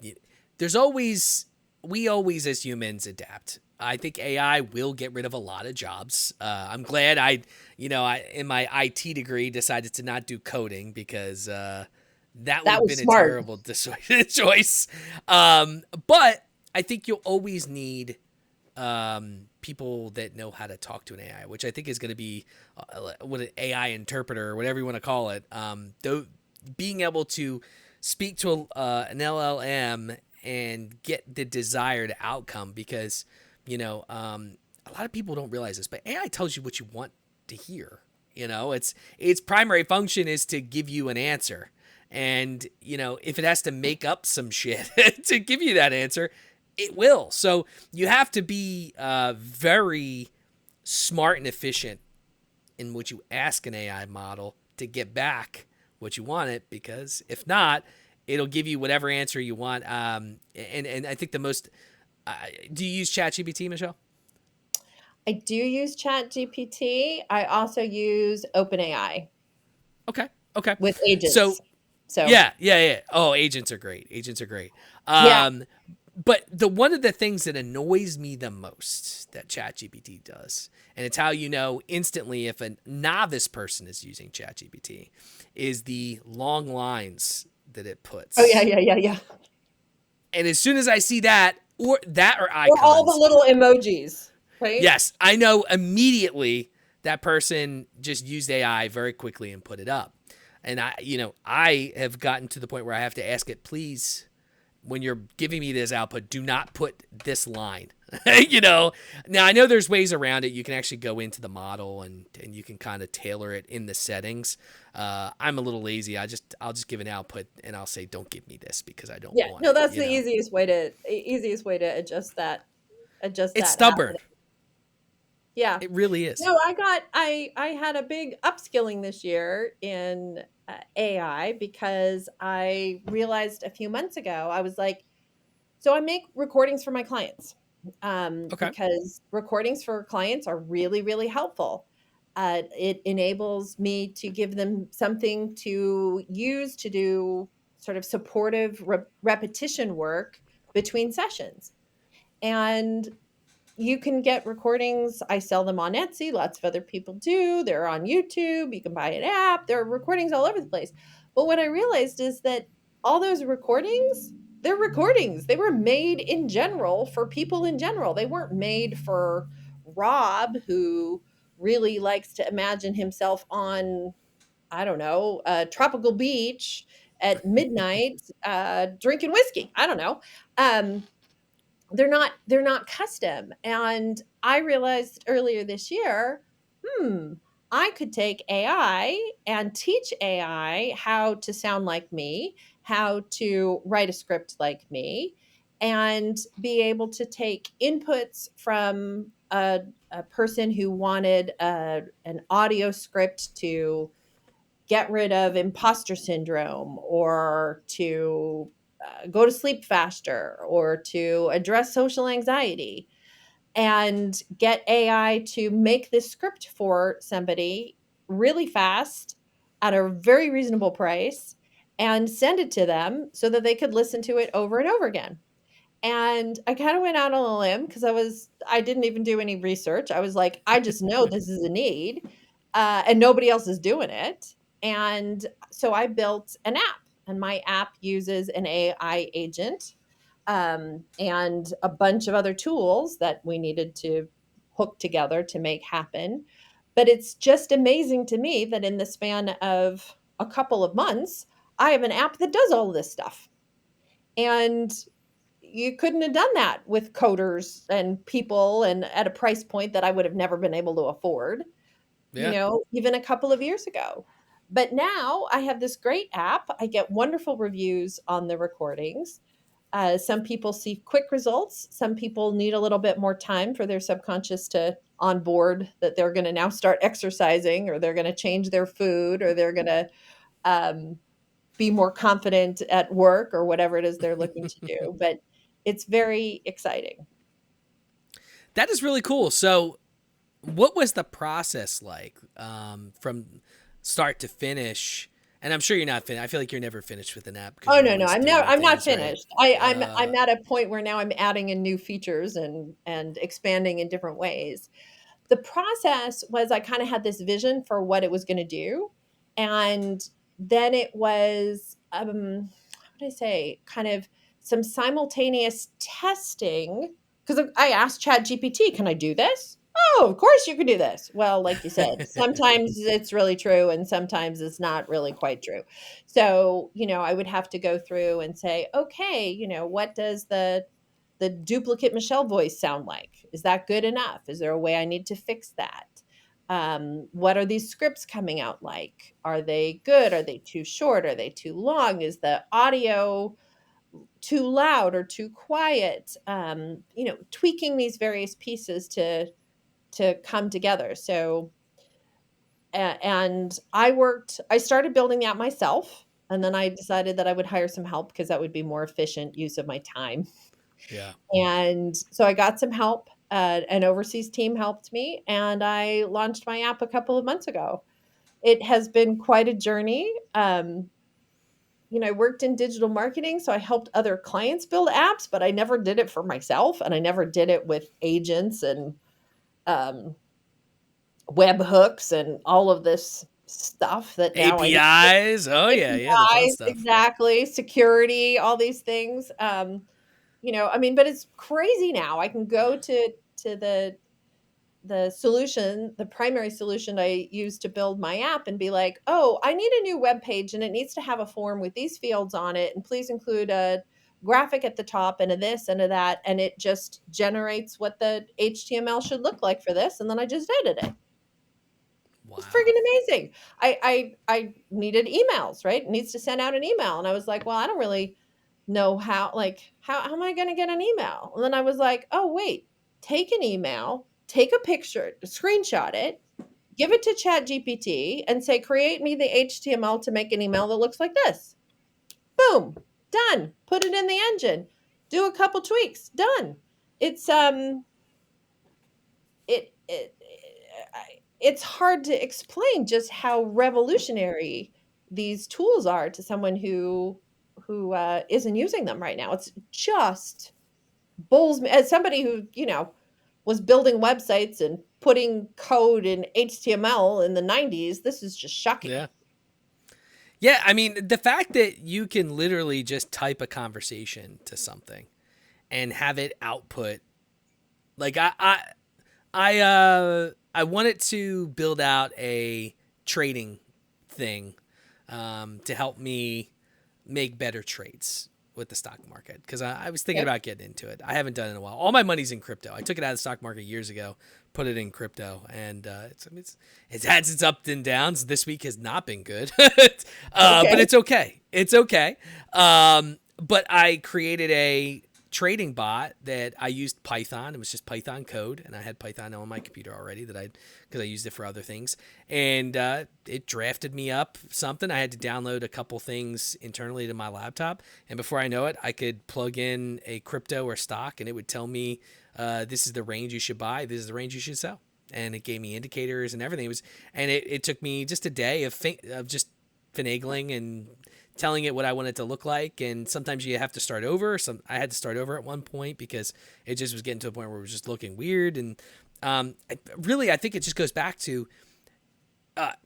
There's always, we always as humans adapt. I think AI will get rid of a lot of jobs. I'm glad in my IT degree, decided to not do coding because that would That have was been a smart. terrible choice. But I think you'll always need people that know how to talk to an AI, which I think is going to be what an AI interpreter or whatever you want to call it. Though being able to speak to an LLM and get the desired outcome, because a lot of people don't realize this, but AI tells you what you want to hear. Its primary function is to give you an answer. And, if it has to make up some shit to give you that answer, it will. So you have to be very smart and efficient in what you ask an AI model to get back what you want it, because if not, it'll give you whatever answer you want. And I think the most. Do you use ChatGPT, Michelle? I do use ChatGPT. I also use OpenAI Okay. Okay. with So agents. So, yeah. Oh, agents are great. Agents are great. yeah, But the one of the things that annoys me the most that ChatGPT does, and it's how you know instantly if a novice person is using ChatGPT, is the long lines that it oh, yeah, puts. yeah, yeah, yeah. And as soon as I see that or Or all the icons, little emojis, right? yes, I know immediately that person just used AI very quickly and put it up. And I have gotten to the point where I have to ask it, please, when you're giving me this output, do not put this line. Now I know there's ways around it. You can actually go into the model and you can kind of tailor it in the settings. I'm a little lazy. I'll just give an output and I'll say, don't give me this because I don't Yeah, want no, it. that's the easiest way to adjust It's that stubborn. happening. Yeah. It really is. No, I had a big upskilling this year in AI because I realized a few months ago I was like, so I make recordings for my clients Okay. because recordings for clients are really, really helpful. It enables me to give them something to use to do sort of supportive repetition work between sessions. And you can get recordings. I sell them on Etsy. Lots of other people do. They're on YouTube. You can buy an app. There are recordings all over the place. But what I realized is that all those recordings, they're recordings. They were made in general for people in general. They weren't made for Rob, who really likes to imagine himself on, I don't know, a tropical beach at midnight, drinking whiskey. I don't know. Um, they're not custom. And I realized earlier this year, hmm, I could take AI and teach AI how to sound like me, how to write a script like me, and be able to take inputs from a person who wanted an audio script to get rid of imposter syndrome, or to go to sleep faster, or to address social anxiety, and get AI to make this script for somebody really fast at a very reasonable price, and send it to them so that they could listen to it over and over again. And I kind of went out on a limb because I didn't even do any research. I was like, I just know this is a need, and nobody else is doing it. And so I built an app, and my app uses an AI agent, and a bunch of other tools that we needed to hook together to make happen. But it's just amazing to me that in the span of a couple of months, I have an app that does all of this stuff. And you couldn't have done that with coders and people and at a price point that I would have never been able to afford, Yeah. even a couple of years ago. But now I have this great app. I get wonderful reviews on the recordings. Some people see quick results. Some people need a little bit more time for their subconscious to on board that they're going to now start exercising, or they're going to change their food, or they're going to um, be more confident at work, or whatever it is they're looking to do. But it's very exciting. That is really cool. So, what was the process like from start to finish? And I'm sure you're not finished. I feel like you're never finished with an app because Oh you're no, no, always I'm doing never. new I'm not things, right? finished. I'm Uh, I'm at a point where now I'm adding in new features and expanding in different ways. The process was, I kind of had this vision for what it was going to do, and then it was what did I say? Kind of some simultaneous testing, because I asked Chat GPT, "Can I do this?" Oh, of course you can do this. Well, like you said, sometimes it's really true and sometimes it's not really quite true. So, I would have to go through and say, okay, what does the duplicate Michelle voice sound like? Is that good enough? Is there a way I need to fix that? What are these scripts coming out like? Are they good? Are they too short? Are they too long? Is the audio too loud or too quiet? Tweaking these various pieces to come together. So, and I started building that myself. And then I decided that I would hire some help because that would be more efficient use of my time. yeah. And so I got some help. An overseas team helped me, and I launched my app a couple of months ago. It has been quite a journey. I worked in digital marketing, so I helped other clients build apps, but I never did it for myself, and I never did it with agents and um, web hooks and all of this stuff that now I need. APIs. Oh yeah, yeah, the fun APIs, stuff. exactly, security, all these things. But it's crazy now. I can go to the solution, the primary solution I use to build my app, and be like, "Oh, I need a new web page and it needs to have a form with these fields on it, and please include a graphic at the top and a this and a that," and it just generates what the HTML should look like for this, and then I just edit it. It's Wow. freaking amazing. I needed emails, right? It needs to send out an email, and I was like, "Well, I don't really know how, like, how am I going to get an email?" And then I was like, "Oh, wait, take an email, take a picture, screenshot it, give it to Chat GPT, and say, create me the HTML to make an email that looks like this." Boom, done. Put it in the engine. Do a couple tweaks, done. It's it it's hard to explain just how revolutionary these tools are to someone who isn't using them right now. It's just bowls me as somebody who, was building websites and putting code in HTML in the 90s. This is just shocking. Yeah. Yeah, I mean, the fact that you can literally just type a conversation to something and have it output, like I wanted to build out a trading thing to help me make better trades with the stock market because I was thinking Okay. about getting into it. I haven't done it in a while. All my money's in crypto. I took it out of the stock market years ago, put it in crypto, and it's had its ups and downs. This week has not been good, but Okay. it's okay. It's okay. But I created a trading bot that I used Python. It was just Python code, and I had Python on my computer already because I used it for other things. And it drafted me up something. I had to download a couple things internally to my laptop, and before I know it, I could plug in a crypto or stock, and it would tell me this is the range you should buy, this is the range you should sell, and it gave me indicators and everything. It took me just a day of just finagling and telling it what I want it to look like. And sometimes you have to start over. I had to start over at one point because it just was getting to a point where it was just looking weird. And I think it just goes back to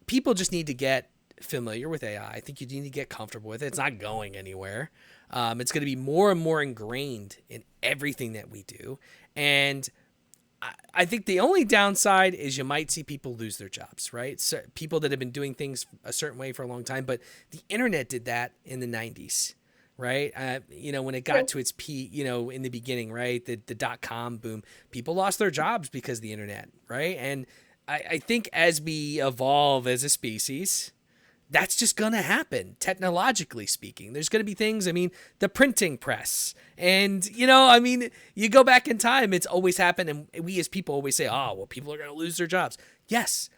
people just need to get familiar with AI. I think you need to get comfortable with it. It's not going anywhere. It's going to be more and more ingrained in everything that we do. And I think the only downside is you might see people lose their jobs, right? So people that have been doing things a certain way for a long time, but the internet did that in the 90s, right? When it got to its peak, in the beginning, right? The dot-com boom, people lost their jobs because of the internet, right? And I think as we evolve as a species, that's just going to happen, technologically speaking. There's going to be things, the printing press. And, you go back in time, it's always happened. And we as people always say, oh, well, people are going to lose their jobs. Yes,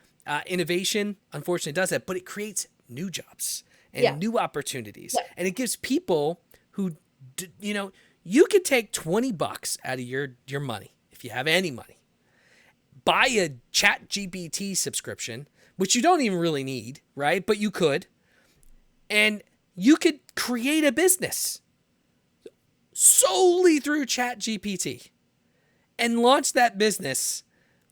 innovation, unfortunately, does that, but it creates new jobs and Yes. new opportunities. Yes. And it gives people who, you could take $20 out of your money, if you have any money, buy a chat GPT subscription, which you don't even really need, right? But you could. And you could create a business solely through chat GPT and launch that business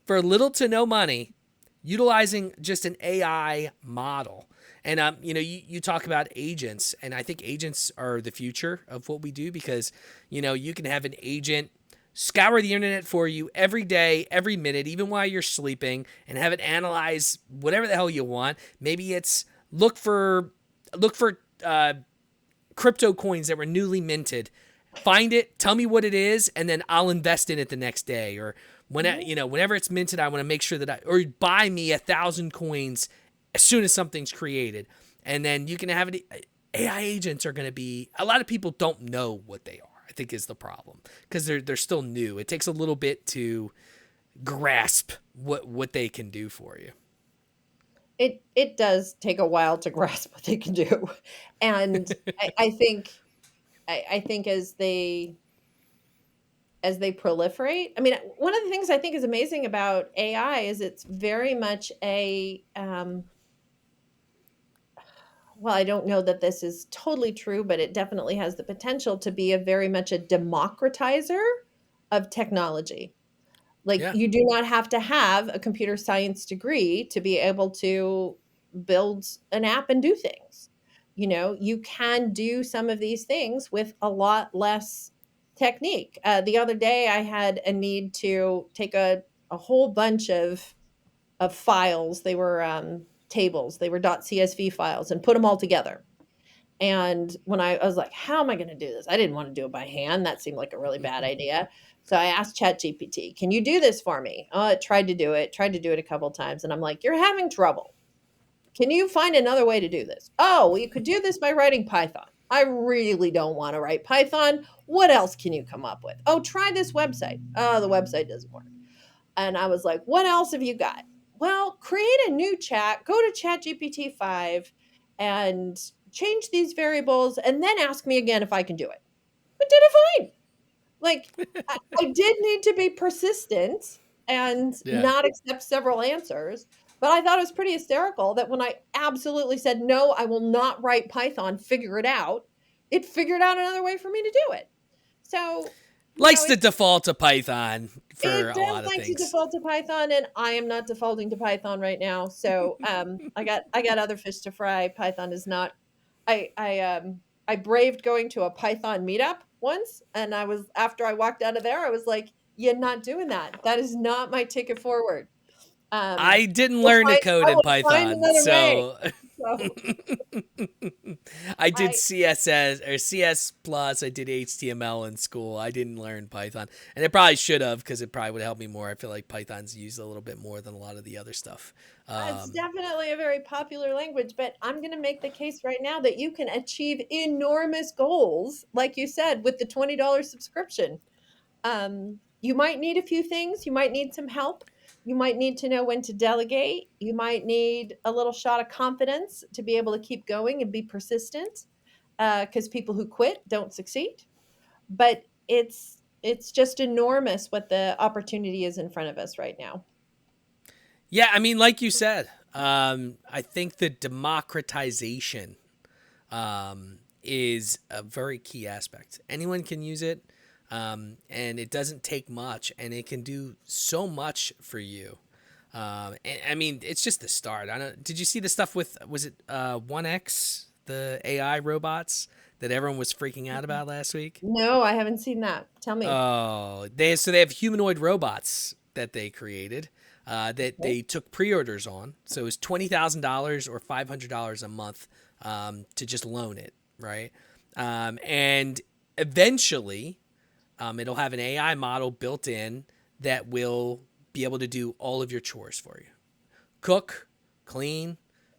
for little to no money, utilizing just an AI model. And, you talk about agents, and I think agents are the future of what we do because, you can have an agent scour the internet for you every day, every minute, even while you're sleeping, and have it analyze whatever the hell you want. Maybe it's look for crypto coins that were newly minted. Find it, tell me what it is, and then I'll invest in it the next day. Or whenever it's minted, I want to make sure that or buy me 1,000 coins as soon as something's created. And then you can have it. AI agents are going to be. A lot of people don't know what they are, I think, is the problem because they're still new. It takes a little bit to grasp what they can do for you. It does take a while to grasp what they can do. And I think as they proliferate, one of the things I think is amazing about AI is it's very much well, I don't know that this is totally true, but it definitely has the potential to be a very much a democratizer of technology. Like, Yeah. you do not have to have a computer science degree to be able to build an app and do things. You can do some of these things with a lot less technique. The other day, I had a need to take a whole bunch of files. They were tables. They were .csv files, and put them all together. And when I was like, how am I going to do this? I didn't want to do it by hand. That seemed like a really bad idea. So I asked ChatGPT, can you do this for me? It tried to do it a couple times. And I'm like, you're having trouble. Can you find another way to do this? Oh, well, you could do this by writing Python. I really don't want to write Python. What else can you come up with? Oh, try this website. Oh, the website doesn't work. And I was like, what else have you got? Well, create a new chat, go to ChatGPT 5 and change these variables, and then ask me again if I can do it. But did it fine. Like, I did need to be persistent and Yeah. not accept several answers, But I thought it was pretty hysterical that when I absolutely said, no, I will not write Python, figure it figured out another way for me to do it. So, Likes to it default to Python for it a does lot of like to things. default to Python, and I am not defaulting to Python right now. So I got other fish to fry. Python is not. I braved going to a Python meetup once, and I was after I walked out of there, I was like, "You're not doing that. That is not my ticket forward." Um, I didn't learn to code I in will find Python, another way. so So I did I CSS or CS plus. I did HTML in school. I didn't learn Python, and it probably should have because it probably would help me more. I feel like Python's used a little bit more than a lot of the other stuff. It's Um, definitely a very popular language, but I'm going to make the case right now that you can achieve enormous goals, like you said, with the $20 subscription. You might need a few things. You might need some help. You might need to know when to delegate. You might need a little shot of confidence to be able to keep going and be persistent, because people who quit don't succeed. But it's just enormous what the opportunity is in front of us right now. yeah, I mean, like you said, I think the democratization is a very key aspect. Anyone can use it, and it doesn't take much, and it can do so much for you. And, I mean, it's just the start. I don't. Did you see the stuff with was it 1X, the AI robots that everyone was freaking out about last week? No, I haven't seen that. Tell me. Oh, they have humanoid robots that they created that Okay. they took pre-orders on. So it was $20,000 or $500 a month to just loan it, right? And eventually, it'll have an AI model built in that will be able to do all of your chores for you: cook, clean,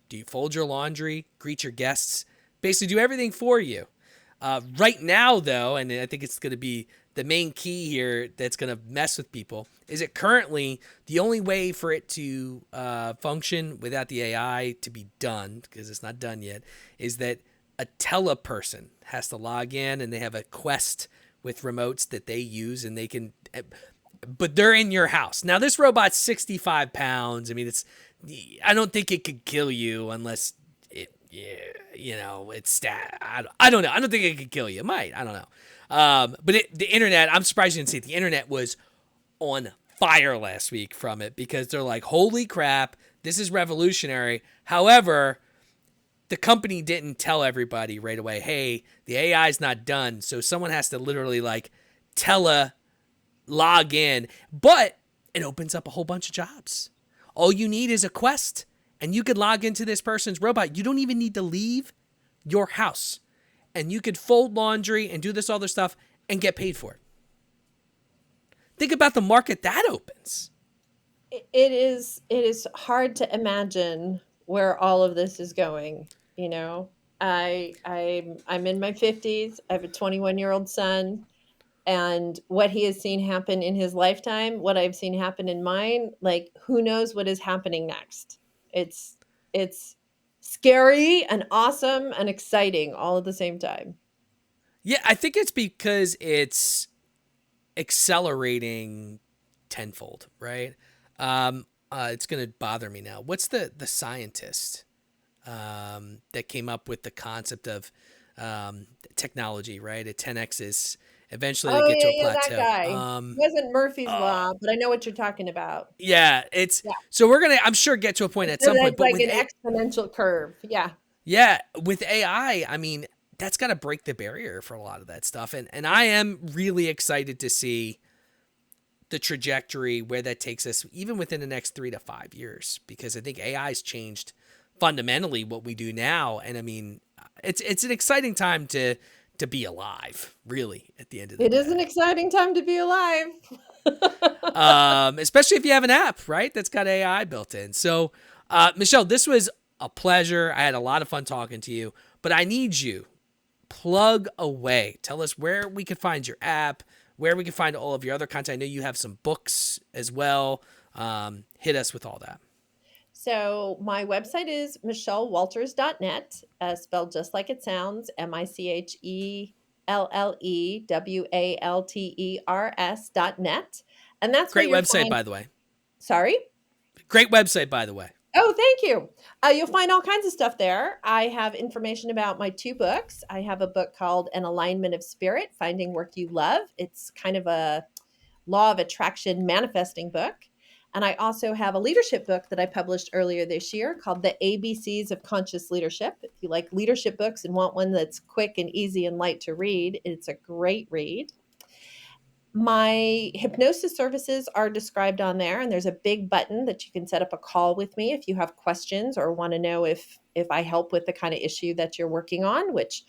do you fold your laundry, greet your guests, basically do everything for you. Right now, though, and I think it's going to be the main key here that's going to mess with people, is it currently the only way for it to function without the AI to be done, because it's not done yet, is that a teleperson has to log in and they have a Quest with remotes that they use and they can, but they're in your house. Now, this robot's 65 pounds. I mean, I don't think it could kill you unless yeah, it's stat. I don't know. I don't think it could kill you. It might. I don't know. But the internet, I'm surprised you didn't see it. The internet was on fire last week from it because they're like, holy crap, this is revolutionary. However, the company didn't tell everybody right away, hey, the AI is not done. So someone has to literally like log in. But it opens up a whole bunch of jobs. All you need is a Quest. And you could log into this person's robot. You don't even need to leave your house. And you could fold laundry and do this other stuff and get paid for it. Think about the market that opens. It is hard to imagine where all of this is going, you know. I'm in my 50s. I have a 21-year-old son, and what he has seen happen in his lifetime, what I've seen happen in mine, like who knows what is happening next. It's scary and awesome and exciting all at the same time. Yeah, I think it's because it's accelerating tenfold, right? It's going to bother me now. What's the scientist that came up with the concept of technology, right? At 10x is eventually they Oh get to yeah, a yeah, that plateau. guy. It wasn't Murphy's Oh, Law, but I know what you're talking about. yeah, it's Yeah. so we're gonna I'm sure get to a point at some point, It's but like an exponential curve. Yeah. yeah, with AI, I mean that's got to break the barrier for a lot of that stuff, and I am really excited to see the trajectory where that takes us, even within the next 3 to 5 years, because I think AI's changed fundamentally what we do now, and I mean it's an exciting time to be alive, really, at the end of the It is an day. exciting time to be alive. Especially if you have an app, right, that's got AI built in. So, Michelle, this was a pleasure. I had a lot of fun talking to you, but I need you plug away. Tell us where we can find your app, where we can find all of your other content. I know you have some books as well. Hit us with all that. So my website is michellewalters.net, spelled just like it sounds, MICHELLEWALTERS.net. And that's where Great you'll website, find, by the way. sorry? Great website, by the way. Oh, thank you. You'll find all kinds of stuff there. I have information about my 2 books. I have a book called An Alignment of Spirit, Finding Work You Love. It's kind of a law of attraction manifesting book. And I also have a leadership book that I published earlier this year called The ABCs of Conscious Leadership. If you like leadership books and want one that's quick and easy and light to read, it's a great read. My hypnosis services are described on there, and there's a big button that you can set up a call with me if you have questions or want to know if I help with the kind of issue that you're working on, which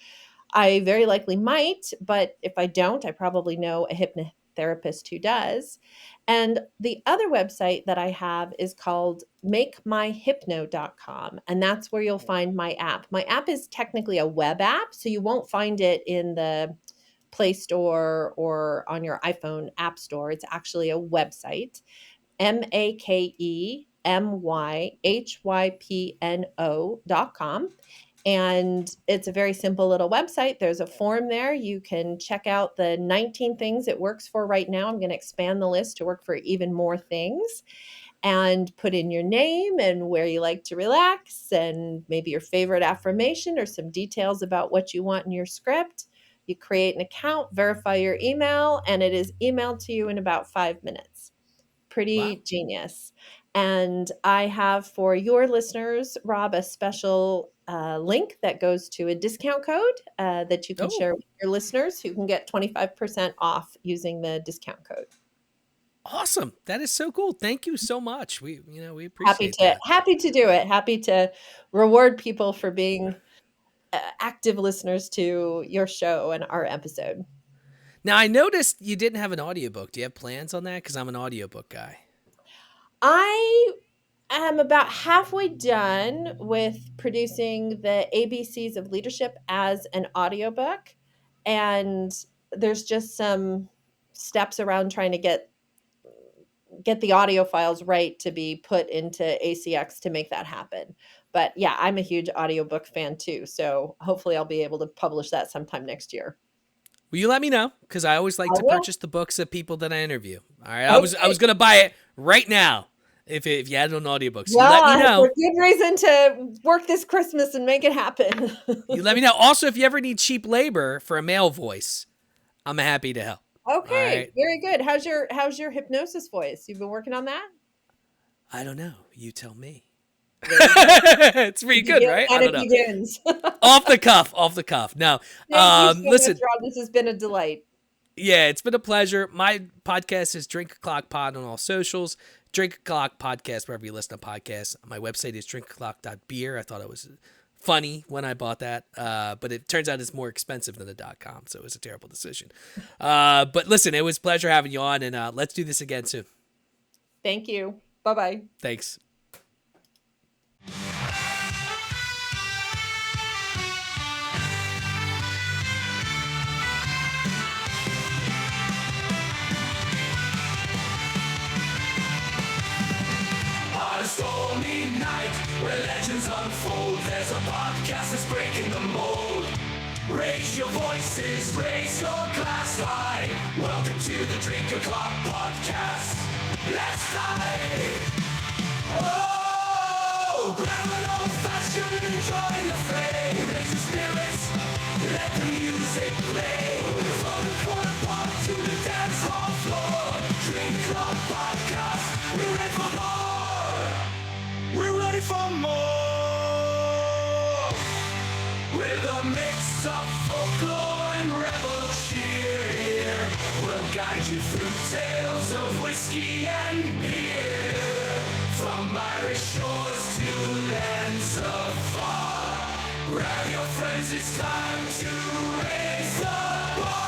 I very likely might, but if I don't, I probably know a hypnotherapist who does. And the other website that I have is called makemyhypno.com, and that's where you'll find my app. My app is technically a web app, so you won't find it in the Play Store or on your iPhone App Store. It's actually a website, makemyhypno.com. And it's a very simple little website. There's a form there. You can check out the 19 things it works for right now. I'm going to expand the list to work for even more things, and put in your name and where you like to relax and maybe your favorite affirmation or some details about what you want in your script. You create an account, verify your email, and it is emailed to you in about 5 minutes. Wow. Pretty genius. And I have for your listeners, Rob, a special link that goes to a discount code that you can Oh, share with your listeners who can get 25% off using the discount code. awesome. That is so cool. Thank you so much. We appreciate that. Happy to do it. Happy to reward people for being active listeners to your show and our episode. Now, I noticed you didn't have an audiobook. Do you have plans on that? Because I'm an audiobook guy. I am about halfway done with producing the ABCs of Leadership as an audiobook, and there's just some steps around trying to get the audio files right to be put into ACX to make that happen. But yeah, I'm a huge audiobook fan too, so hopefully I'll be able to publish that sometime next year. Will you let me know? Because I always like I to will. purchase the books of people that I interview. All right, I was Okay. gonna buy it right now if you had it on audiobook. So you let me Yeah, know. for good reason to work this Christmas and make it happen. You let me know. Also, if you ever need cheap labor for a male voice, I'm happy to help. All Okay, right. very good. How's your hypnosis voice? You've been working on that? I don't know. You tell me. Very good. It's pretty good, right? I And don't it know. begins. Off the cuff. Off the cuff. No. Thank you so much, Listen. Rob. This has been a delight. Yeah, it's been a pleasure. My podcast is Drink O'Clock Pod on all socials. Drink O'Clock Podcast wherever you listen to podcasts. My website is drinkoclock.beer. I thought it was funny when I bought that, but it turns out it's more expensive than the .com, so it was a terrible decision. But listen, it was a pleasure having you on, and let's do this again soon. Thank you. Bye-bye. Thanks. On a stormy night where legends unfold, there's a podcast that's breaking the mold. Raise your voices, raise your glass high. Welcome to the Drink O'Clock Podcast. Let's dive. Oh, grab an old fashioned and join the fray. Raise your spirits, let the music play. From the corner pub to the dance hall floor. Drink O'Clock Podcast, we're ready for more. We're ready for more. With a mix of folklore and rebel cheer, we'll guide you through tales of whiskey and beer. From Irish shores to lands afar, grab your friends, it's time to raise the bar.